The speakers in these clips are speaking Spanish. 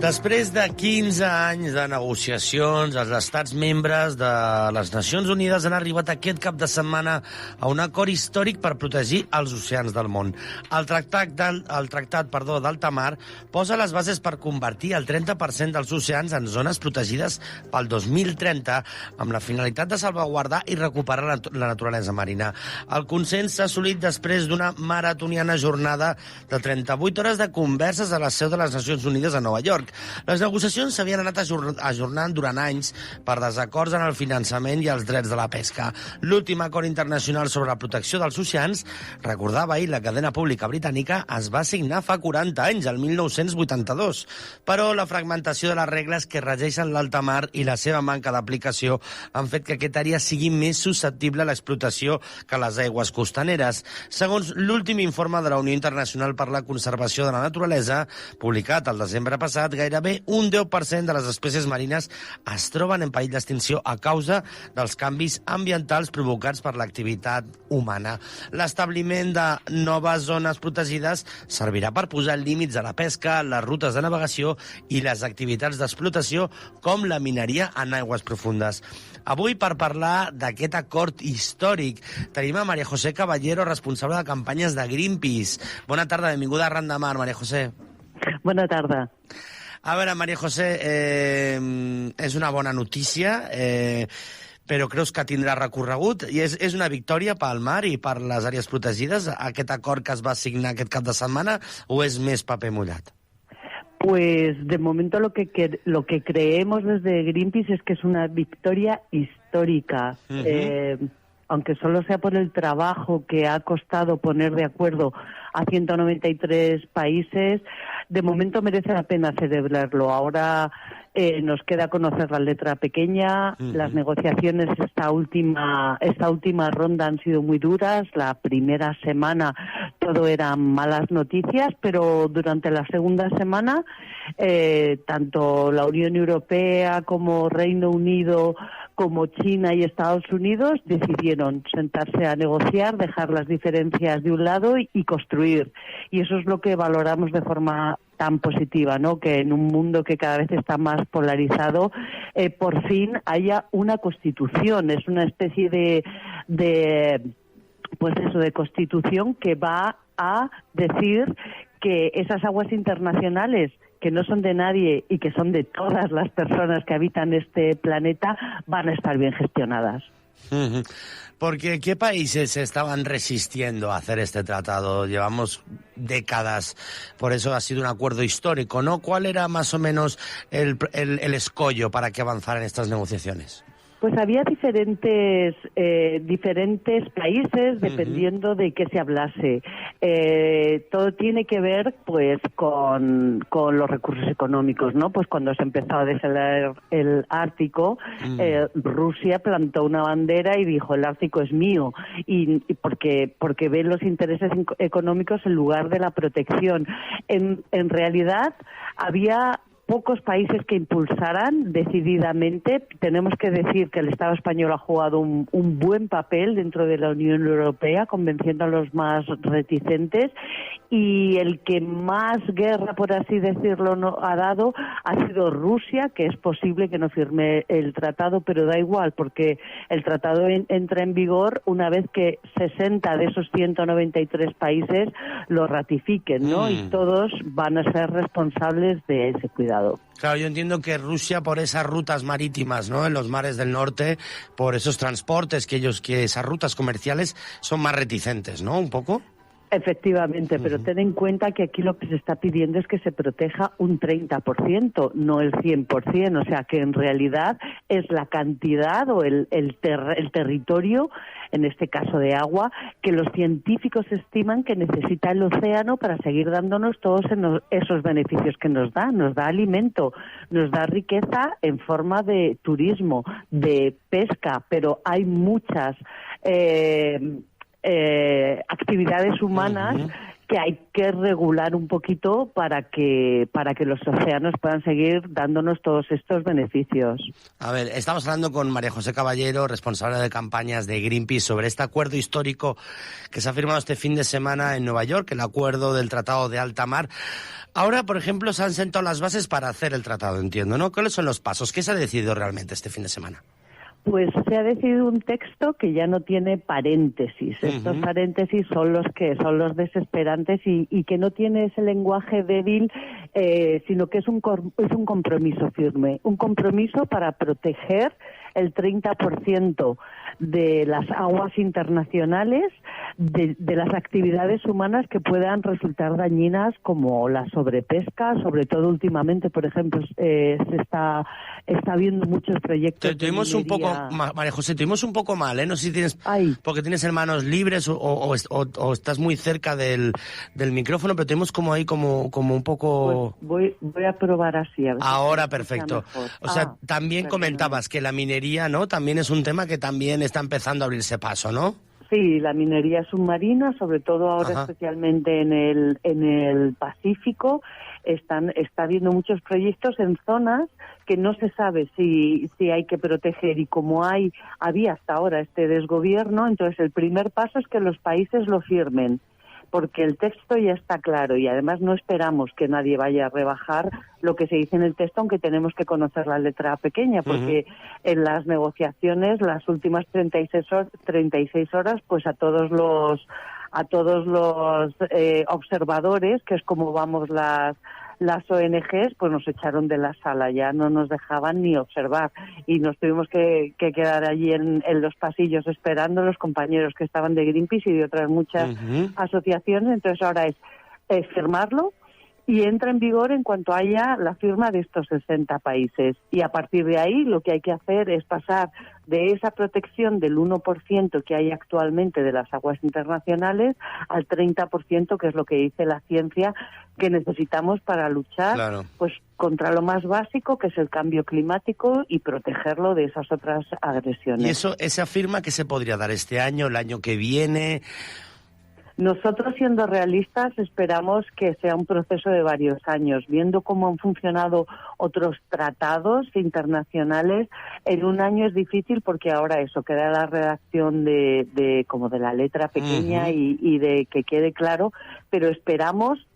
Després de 15 anys de negociacions, els estats membres de les Nacions Unides han arribat aquest cap de setmana a un acord històric per protegir els oceans del món. El tractat d'alta mar posa les bases per convertir el 30% dels oceans en zones protegides pel 2030 amb la finalitat de salvaguardar i recuperar la naturalesa marina. El consens s'ha assolit després d'una maratoniana jornada de 38 hores de converses a la seu de les Nacions Unides a Nova York. Les negociacions s'havien anat ajornant durant anys per desacords en el finançament i els drets de la pesca. L'últim acord internacional sobre la protecció dels oceans, recordava ahir la cadena pública britànica, es va signar fa 40 anys, el 1982. Però la fragmentació de les regles que regeixen l'alta mar i la seva manca d'aplicació han fet que aquesta àrea sigui més susceptible a l'explotació que les aigües costaneres. Segons l'últim informe de la Unió Internacional per la Conservació de la Naturalesa, publicat el desembre passat, gairebé un 10% de les espècies marines es troben en perill d'extinció a causa dels canvis ambientals provocats per l'activitat humana. L'establiment de noves zones protegides servirà per posar límits a la pesca, les rutes de navegació i les activitats d'explotació com la mineria en aigües profundes. Avui, per parlar d'aquest acord històric, tenim a María José Caballero, responsable de campanyes de Greenpeace. Bona tarda, benvinguda a Ran de Mar, María José. Bona tarda. A veure, María José, és una bona notícia, però creus que tindrà recorregut? I és una victòria pel mar i per les àrees protegides, aquest acord que es va signar aquest cap de setmana, o és més paper mullat? Pues de momento lo que creemos desde Greenpeace es que es una victoria histórica. Aunque solo sea por el trabajo que ha costado poner de acuerdo a 193 países, de momento merece la pena celebrarlo. Ahora nos queda conocer la letra pequeña. Las negociaciones esta última ronda han sido muy duras. La primera semana todo eran malas noticias, pero durante la segunda semana tanto la Unión Europea como Reino Unido, como China y Estados Unidos decidieron sentarse a negociar, dejar las diferencias de un lado y construir. Y eso es lo que valoramos de forma tan positiva, ¿no? Que en un mundo que cada vez está más polarizado, por fin haya una constitución. Es una especie de constitución que va a decir que esas aguas internacionales que no son de nadie y que son de todas las personas que habitan este planeta, van a estar bien gestionadas. Porque ¿qué países estaban resistiendo a hacer este tratado? Llevamos décadas, por eso ha sido un acuerdo histórico, ¿no? ¿Cuál era más o menos el escollo para que avanzaran estas negociaciones? Pues había diferentes países dependiendo de qué se hablase. Todo tiene que ver pues con los recursos económicos, ¿no? Pues cuando se empezó a deshelar el Ártico, Rusia plantó una bandera y dijo el Ártico es mío, y porque ven los intereses económicos en lugar de la protección. En realidad había pocos países que impulsaran decididamente. Tenemos que decir que el Estado español ha jugado un buen papel dentro de la Unión Europea, convenciendo a los más reticentes, y el que más guerra, por así decirlo, no ha dado ha sido Rusia, que es posible que no firme el tratado, pero da igual, porque el tratado entra en vigor una vez que 60 de esos 193 países lo ratifiquen, ¿no? Y todos van a ser responsables de ese cuidado. Claro, yo entiendo que Rusia, por esas rutas marítimas, ¿no?, en los mares del norte, por esos transportes que esas rutas comerciales son más reticentes, ¿no?, un poco. Efectivamente, pero ten en cuenta que aquí lo que se está pidiendo es que se proteja un 30%, no el 100%, o sea que en realidad es la cantidad o el territorio, en este caso de agua, que los científicos estiman que necesita el océano para seguir dándonos todos esos beneficios que nos da alimento, nos da riqueza en forma de turismo, de pesca, pero hay muchas actividades humanas que hay que regular un poquito para que los océanos puedan seguir dándonos todos estos beneficios. A ver, estamos hablando con María José Caballero, responsable de campañas de Greenpeace, sobre este acuerdo histórico que se ha firmado este fin de semana en Nueva York, el acuerdo del Tratado de Alta Mar. Ahora, por ejemplo, se han sentado las bases para hacer el tratado, entiendo, ¿no? ¿Cuáles son los pasos? ¿Qué se ha decidido realmente este fin de semana? Pues se ha decidido un texto que ya no tiene paréntesis. Estos paréntesis son los desesperantes y que no tiene ese lenguaje débil, sino que es un compromiso firme, un compromiso para proteger el 30% de las aguas internacionales de las actividades humanas que puedan resultar dañinas, como la sobrepesca, sobre todo últimamente, por ejemplo, se está viendo muchos proyectos. Tuvimos un poco, María José, tuvimos un poco mal, ¿eh? No sé si tienes, porque tienes manos libres o estás muy cerca del micrófono, pero tenemos como ahí como un poco... Pues voy a probar así. A ver ahora, perfecto. O sea, también comentabas que la minería, ¿no? También es un tema que también está empezando a abrirse paso, ¿no? Sí, la minería submarina, sobre todo ahora especialmente en el Pacífico, está habiendo muchos proyectos en zonas que no se sabe si hay que proteger, y como había hasta ahora este desgobierno, entonces el primer paso es que los países lo firmen, porque el texto ya está claro y además no esperamos que nadie vaya a rebajar lo que se dice en el texto, aunque tenemos que conocer la letra pequeña, porque en las negociaciones, las últimas 36 horas, pues a todos los observadores, que es como vamos las ONGs, pues nos echaron de la sala, ya no nos dejaban ni observar y nos tuvimos que quedar allí en los pasillos esperando, los compañeros que estaban de Greenpeace y de otras muchas asociaciones. Entonces ahora es firmarlo y entra en vigor en cuanto haya la firma de estos 60 países. Y a partir de ahí lo que hay que hacer es pasar de esa protección del 1% que hay actualmente de las aguas internacionales al 30%, que es lo que dice la ciencia que necesitamos para luchar pues contra lo más básico, que es el cambio climático, y protegerlo de esas otras agresiones. ¿Y esa firma que se podría dar este año, el año que viene? Nosotros, siendo realistas, esperamos que sea un proceso de varios años. Viendo cómo han funcionado otros tratados internacionales, en un año es difícil, porque ahora eso queda la redacción de como de la letra pequeña y de que quede claro, pero esperamos,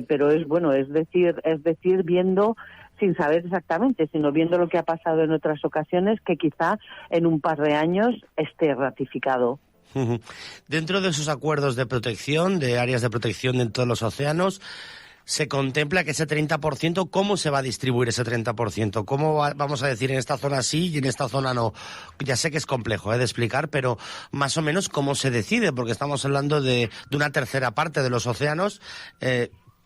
pero es decir, viendo, sin saber exactamente, sino viendo lo que ha pasado en otras ocasiones, que quizá en un par de años esté ratificado. Dentro de esos acuerdos de protección, de áreas de protección en todos los océanos, se contempla que ese 30%, ¿cómo se va a distribuir ese 30%? ¿Cómo vamos a decir en esta zona sí y en esta zona no? Ya sé que es complejo de explicar, pero más o menos cómo se decide, porque estamos hablando de una tercera parte de los océanos.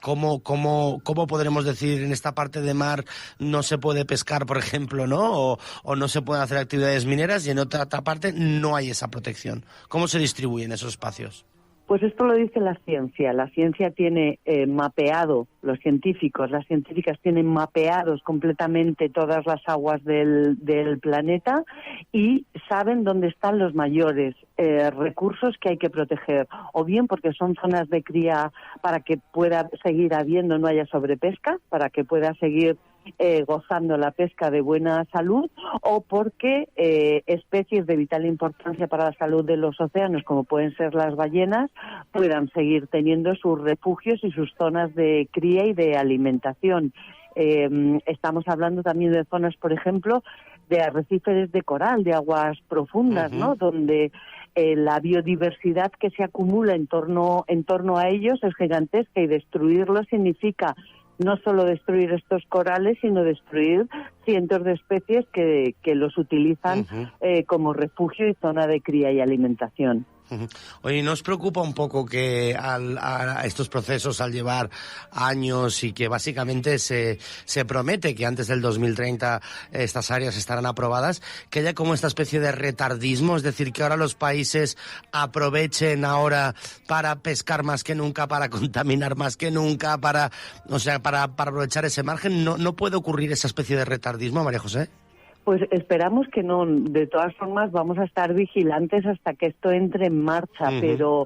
¿Cómo podremos decir en esta parte de mar no se puede pescar, por ejemplo, ¿no? O no se pueden hacer actividades mineras, y en otra parte no hay esa protección? ¿Cómo se distribuyen esos espacios? Pues esto lo dice la ciencia. La ciencia tiene mapeado, las científicas tienen mapeados completamente todas las aguas del planeta y saben dónde están los mayores recursos que hay que proteger, o bien porque son zonas de cría para que pueda seguir habiendo, no haya sobrepesca, para que pueda seguir gozando la pesca de buena salud, o porque especies de vital importancia para la salud de los océanos, como pueden ser las ballenas, puedan seguir teniendo sus refugios y sus zonas de cría y de alimentación. Estamos hablando también de zonas, por ejemplo, de arrecifes de coral, de aguas profundas, ¿no? Donde la biodiversidad que se acumula en torno a ellos es gigantesca, y destruirlo significa no solo destruir estos corales, sino destruir cientos de especies que los utilizan como refugio y zona de cría y alimentación. Oye, ¿no os preocupa un poco que a estos procesos, al llevar años y que básicamente se promete que antes del 2030 estas áreas estarán aprobadas, que haya como esta especie de retardismo? Es decir, que ahora los países aprovechen ahora para pescar más que nunca, para contaminar más que nunca, para aprovechar ese margen. ¿No puede ocurrir esa especie de retardismo, María José? Pues esperamos que no. De todas formas, vamos a estar vigilantes hasta que esto entre en marcha. Pero,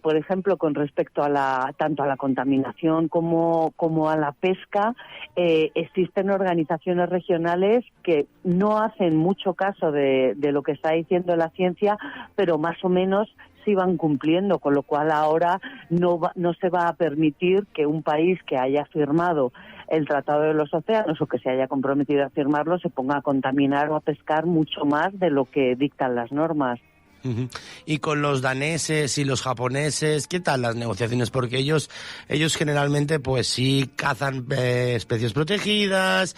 por ejemplo, con respecto a tanto a la contaminación como a la pesca, existen organizaciones regionales que no hacen mucho caso de lo que está diciendo la ciencia, pero más o menos sí van cumpliendo, con lo cual ahora no se va a permitir que un país que haya firmado el Tratado de los Océanos o que se haya comprometido a firmarlo se ponga a contaminar o a pescar mucho más de lo que dictan las normas. Y con los daneses y los japoneses, ¿qué tal las negociaciones? Porque ellos generalmente pues sí cazan especies protegidas,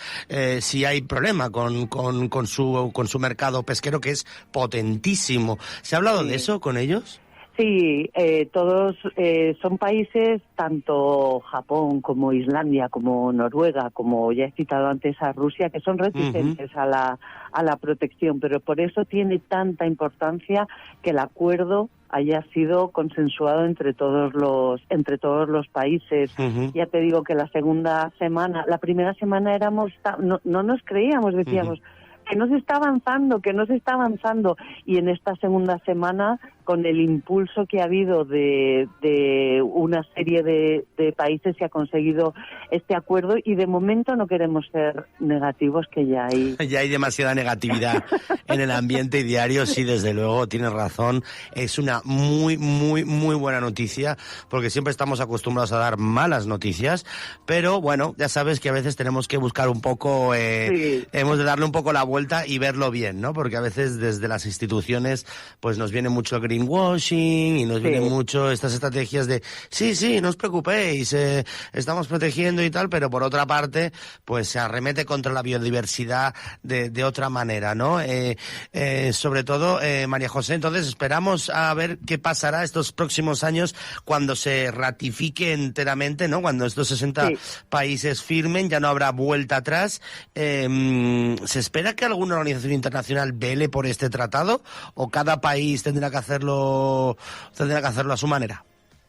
sí hay problema con su mercado pesquero, que es potentísimo. ¿Se ha hablado de eso con ellos? Sí, todos son países, tanto Japón como Islandia, como Noruega, como ya he citado antes a Rusia, que son reticentes a la protección, pero por eso tiene tanta importancia que el acuerdo haya sido consensuado entre todos los países. Ya te digo que la primera semana no nos creíamos, decíamos que no se está avanzando, y en esta segunda semana, con el impulso que ha habido de una serie de países, se ha conseguido este acuerdo, y de momento no queremos ser negativos, que ya hay... Ya hay demasiada negatividad en el ambiente diario, sí, desde luego, tienes razón. Es una muy, muy, muy buena noticia, porque siempre estamos acostumbrados a dar malas noticias, pero bueno, ya sabes que a veces tenemos que buscar un poco, hemos de darle un poco la vuelta y verlo bien, ¿no? Porque a veces desde las instituciones pues nos viene mucho el greenwashing y nos vienen mucho estas estrategias de sí, no os preocupéis, estamos protegiendo y tal, pero por otra parte pues se arremete contra la biodiversidad de otra manera, ¿no? Sobre todo, María José, entonces esperamos a ver qué pasará estos próximos años cuando se ratifique enteramente, ¿no? Cuando estos 60 países firmen, ya no habrá vuelta atrás. ¿Se espera que alguna organización internacional vele por este tratado o cada país tendrá que hacerlo a su manera?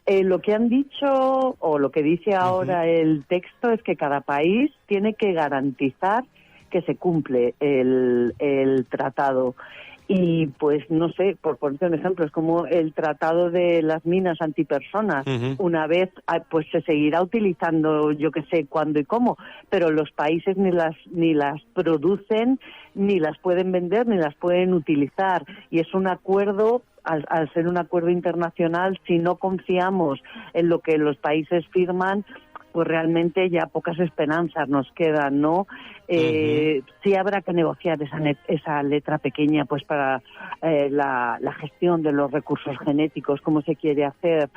Lo que han dicho, o lo que dice ahora el texto, es que cada país tiene que garantizar que se cumple el tratado. Y pues no sé, por ponerte un ejemplo, es como el tratado de las minas antipersonas. Una vez pues se seguirá utilizando, yo qué sé, cuándo y cómo, pero los países ni las producen, ni las pueden vender, ni las pueden utilizar. Y es un acuerdo, al ser un acuerdo internacional, si no confiamos en lo que los países firman, pues realmente ya pocas esperanzas nos quedan, ¿no? Sí habrá que negociar esa letra pequeña, pues para la gestión de los recursos genéticos, cómo se quiere hacer.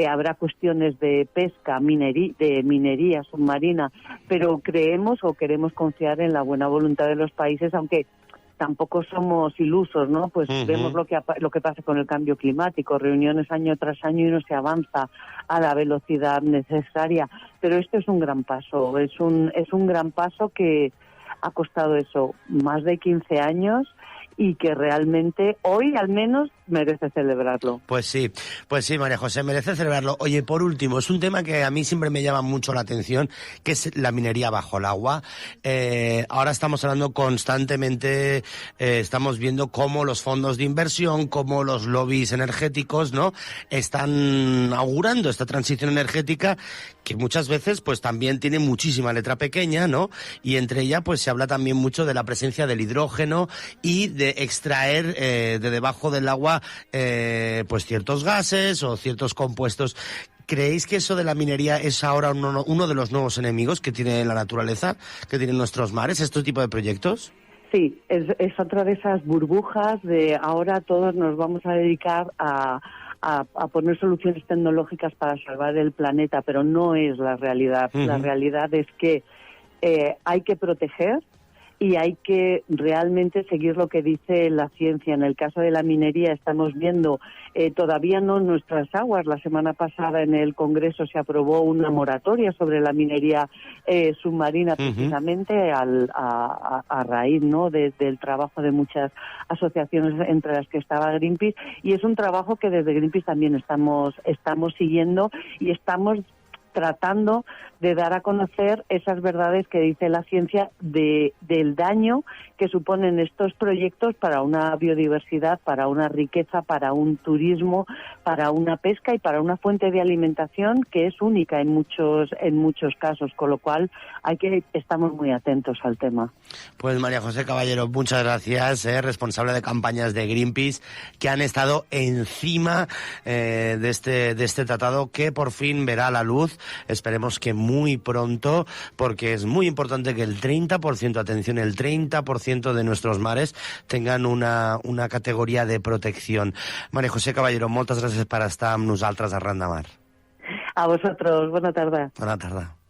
Habrá cuestiones de pesca, de minería submarina, pero queremos confiar en la buena voluntad de los países, aunque tampoco somos ilusos, ¿no? Pues vemos lo que pasa con el cambio climático, reuniones año tras año y no se avanza a la velocidad necesaria. Pero esto es un gran paso, es un gran paso que ha costado eso, más de 15 años, y que realmente hoy al menos merece celebrarlo. Pues sí, María José, merece celebrarlo. Oye, por último, es un tema que a mí siempre me llama mucho la atención, que es la minería bajo el agua. Ahora estamos hablando constantemente, estamos viendo cómo los fondos de inversión, cómo los lobbies energéticos, ¿no?, están augurando esta transición energética, que muchas veces pues también tiene muchísima letra pequeña, ¿no? Y entre ella pues se habla también mucho de la presencia del hidrógeno y de extraer de debajo del agua pues ciertos gases o ciertos compuestos. ¿Creéis que eso de la minería es ahora uno de los nuevos enemigos que tiene la naturaleza, que tienen nuestros mares, este tipo de proyectos? Sí, es otra de esas burbujas de ahora todos nos vamos a dedicar a poner soluciones tecnológicas para salvar el planeta, pero no es la realidad. La realidad es que hay que proteger y hay que realmente seguir lo que dice la ciencia. En el caso de la minería estamos viendo, todavía no en nuestras aguas, la semana pasada en el Congreso se aprobó una moratoria sobre la minería submarina, precisamente a raíz, ¿no?, del trabajo de muchas asociaciones, entre las que estaba Greenpeace, y es un trabajo que desde Greenpeace también estamos siguiendo y estamos tratando de dar a conocer esas verdades que dice la ciencia del daño que suponen estos proyectos para una biodiversidad, para una riqueza, para un turismo, para una pesca y para una fuente de alimentación que es única en muchos casos, con lo cual estamos muy atentos al tema. Pues María José Caballero, muchas gracias, responsable de campañas de Greenpeace, que han estado encima de este tratado que por fin verá la luz, esperemos que muy pronto, porque es muy importante que el 30%, atención, el 30% de nuestros mares tengan una categoria de protecció. María José Caballero, moltes gràcies per estar amb nosaltres a Ran de Mar. A vosotros, bona tarda. Bona tarda.